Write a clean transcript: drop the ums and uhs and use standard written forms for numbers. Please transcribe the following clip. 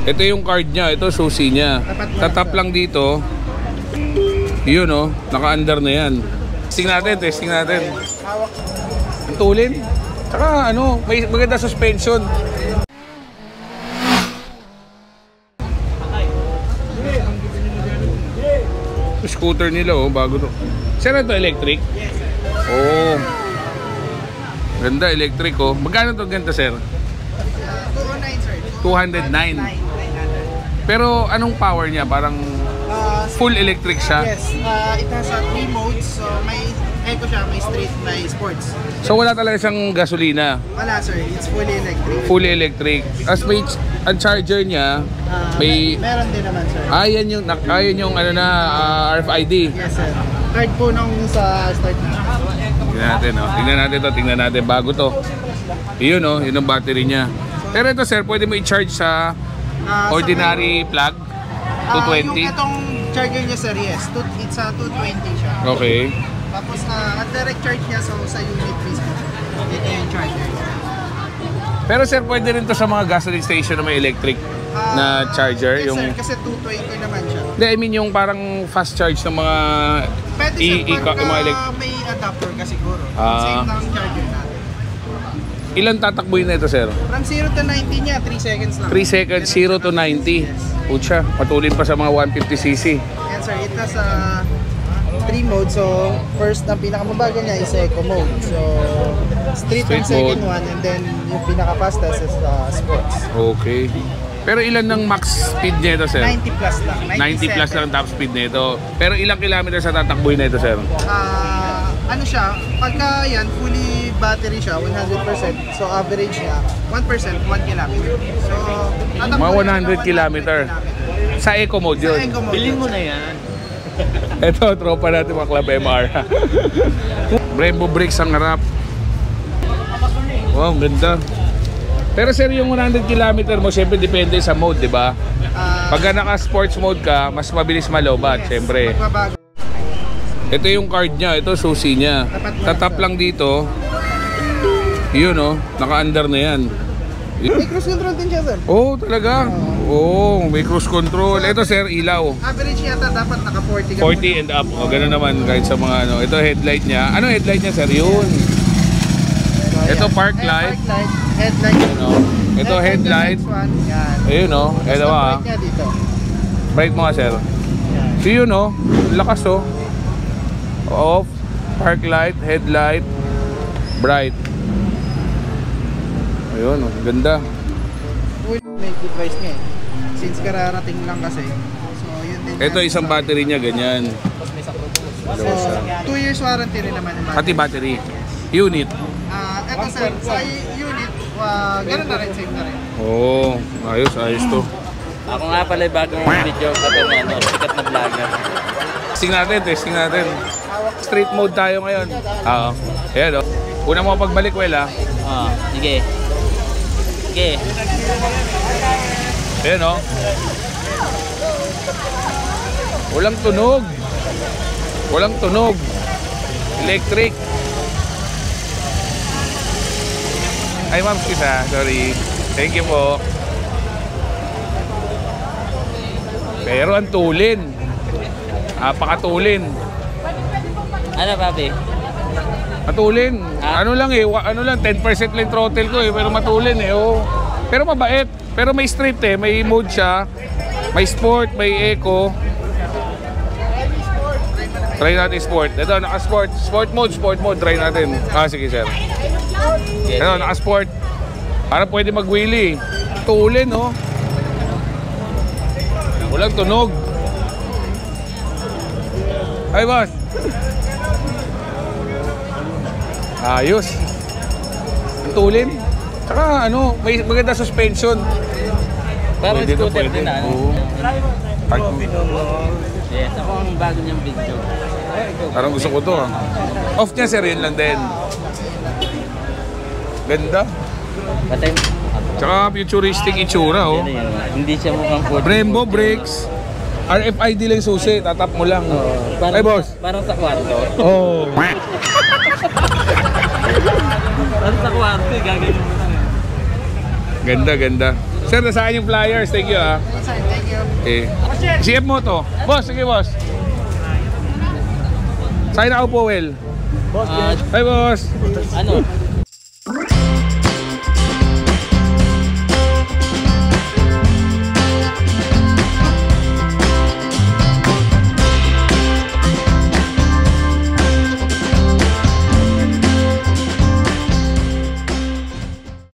Ito yung card niya, ito susi niya. Tatap lang dito. Yun oh, naka-under na yan. Testing natin. Ang tulin. Tsaka ano, may maganda suspension. Scooter nila oh, bago to. Sir, ito electric? Oh. Ganda, electric oh. Magkano to ganda, sir? 209, sir. 209. Pero anong power niya? Parang full electric siya? Yes, it has 3 modes. So may eco siya, may street, may sports. So wala talaga siyang gasolina? Wala, sir. It's fully electric. Fully electric. As may ang charger niya, may meron din naman, sir. Ayan yung ano na RFID. Yes, sir. Card po nung sa start na. Tingnan natin bago to. Yun oh, yun ang battery niya. Pero ito sir, pwede mo i-charge sa ordinary plug? 220? Yung itong charger niya, sir, yes. It's a 220 siya. Okay. Tapos ang direct charge niya sa unit mismo. Ito yung charger. Pero sir, pwede rin to sa mga gasoline station na may electric na charger? Yes, yung... sir, kasi 220 naman siya. Hindi, I mean yung parang fast charge ng mga pwede sir, pagka may adapter ka siguro. Same lang charger natin. Ilan tatakbuhin na ito, sir? From 0 to 90 niya, 3 seconds lang. 3 seconds, 0 to 90. Pucha, patulin pa sa mga 150cc. Yan sir, it has 3 modes. So, first, ang pinakamabagal niya is eco mode. So, street ang second one, and then yung pinaka-fastest is sports. Okay. Pero ilan ng max speed nito, sir? 90 plus lang. 90 plus lang ang top speed nito. Pero ilang kilometers sa tatakbuhin na ito, sir? Ano siya, pagka yan, fully battery siya, 100%. So, average niya, 1%, 1 kilometer. So, mga 100 kilometer. Sa eco mode yun. Bilhin mo na yan. Ito, tropa natin mga Club MR. Brembo brakes ang harap. Wow, ganda. Pero sir, yung 100 km mo, siyempre depende sa mode, di ba? Pagka naka-sports mode ka, mas mabilis malobat, siyempre. Ito yung card niya, ito susi niya. Tatap lang dito. Yun oh, naka-under na yan. May cruise control din siya, sir. Oh, talaga? Oh, may cruise control. Ito sir, ilaw. Average yata dapat naka 40 ka. 40 and up. Oh, gano'n naman kahit sa mga ano. Ito headlight niya. Ano headlight niya, sir? Yun. Ito park light. Headlight. Ito headlight. Ayun oh. Ito ah. Bright mo nga, sir. So yun oh. Lakas oh. Off. Park light. Headlight. Bright. Ayun oh. Ganda. May device niya eh. Since kararating lang kasi. So yun din. Ito isang battery niya ganyan. So 2 years warranty rin naman yung battery. Pati battery. Unit. Ito sir, sa unit, gano'n na rin, same na rin. Oo, ayos to. Ako nga pala yung bagong video kapag sikat na vlogger. Testing natin. Street mode tayo ngayon. Oo. Ayan o. Una mo pagbalik, well ha. Sige. Ayan o. Walang tunog. Electric. Ay ma'am, sorry. Thank you po. Pero ang tulin. Pakatulin. Ano, papi? Matulin. Ano lang 10% lang throttle ko eh, pero matulin eh. Oh. Pero mabait. Pero may strip eh, may mode siya. May sport, may eco. Try natin sport. Ito, naka-sport. Sport mode. Try natin. Sige sir. Ito, naka-sport. Para pwede mag-wheelie. Tulin, oh. Walang tunog. Ay, boss. Ayos. Tulin. Tsaka, may maganda suspension. Parang scooter din, Yes, ako ang bago niyang video. Parang gusto ko to, Off niya, sir, yun lang din. Ganda. Tsaka futuristic itsura, oh. Hindi siya mukhang food. Brembo brakes. RFID lang susi, tatap mo lang. Ay, boss. Parang sa kwarto. Oh. Parang sa kwarto, gagawin mo lang. Ganda. Sir, nasaan yung flyers? Thank you ah. Thank you. Okay. CF mo to. Boss, sige boss. Saan ako po, Well? Ah, Hi boss. ano?